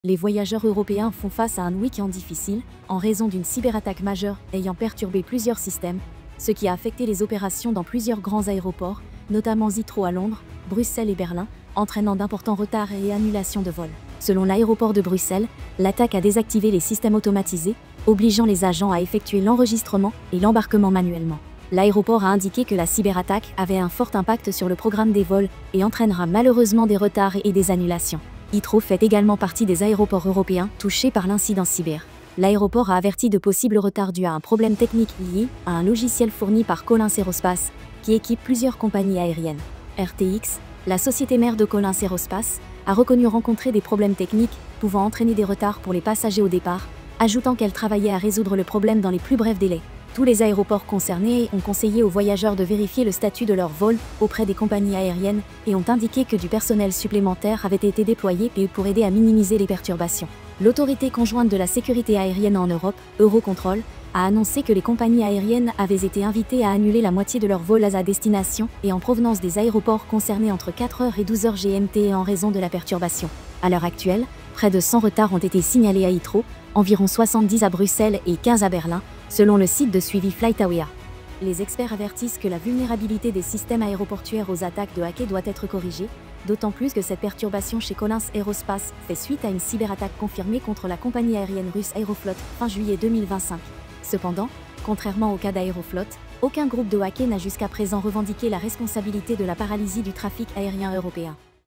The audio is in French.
Les voyageurs européens font face à un week-end difficile, en raison d'une cyberattaque majeure ayant perturbé plusieurs systèmes, ce qui a affecté les opérations dans plusieurs grands aéroports, notamment Heathrow à Londres, Bruxelles et Berlin, entraînant d'importants retards et annulations de vols. Selon l'aéroport de Bruxelles, l'attaque a désactivé les systèmes automatisés, obligeant les agents à effectuer l'enregistrement et l'embarquement manuellement. L'aéroport a indiqué que la cyberattaque avait un fort impact sur le programme des vols et entraînera malheureusement des retards et des annulations. Heathrow fait également partie des aéroports européens touchés par l'incident cyber. L'aéroport a averti de possibles retards dus à un problème technique lié à un logiciel fourni par Collins Aerospace, qui équipe plusieurs compagnies aériennes. RTX, la société mère de Collins Aerospace, a reconnu rencontrer des problèmes techniques pouvant entraîner des retards pour les passagers au départ, ajoutant qu'elle travaillait à résoudre le problème dans les plus brefs délais. Tous les aéroports concernés ont conseillé aux voyageurs de vérifier le statut de leur vol auprès des compagnies aériennes et ont indiqué que du personnel supplémentaire avait été déployé pour aider à minimiser les perturbations. L'autorité conjointe de la sécurité aérienne en Europe, Eurocontrol, a annoncé que les compagnies aériennes avaient été invitées à annuler la moitié de leurs vols à destination et en provenance des aéroports concernés entre 4h et 12h GMT en raison de la perturbation. À l'heure actuelle, près de 100 retards ont été signalés à Heathrow, environ 70 à Bruxelles et 15 à Berlin, selon le site de suivi FlightAware. Les experts avertissent que la vulnérabilité des systèmes aéroportuaires aux attaques de hackers doit être corrigée, d'autant plus que cette perturbation chez Collins Aerospace fait suite à une cyberattaque confirmée contre la compagnie aérienne russe Aeroflot fin juillet 2025. Cependant, contrairement au cas d'Aeroflot, aucun groupe de hackers n'a jusqu'à présent revendiqué la responsabilité de la paralysie du trafic aérien européen.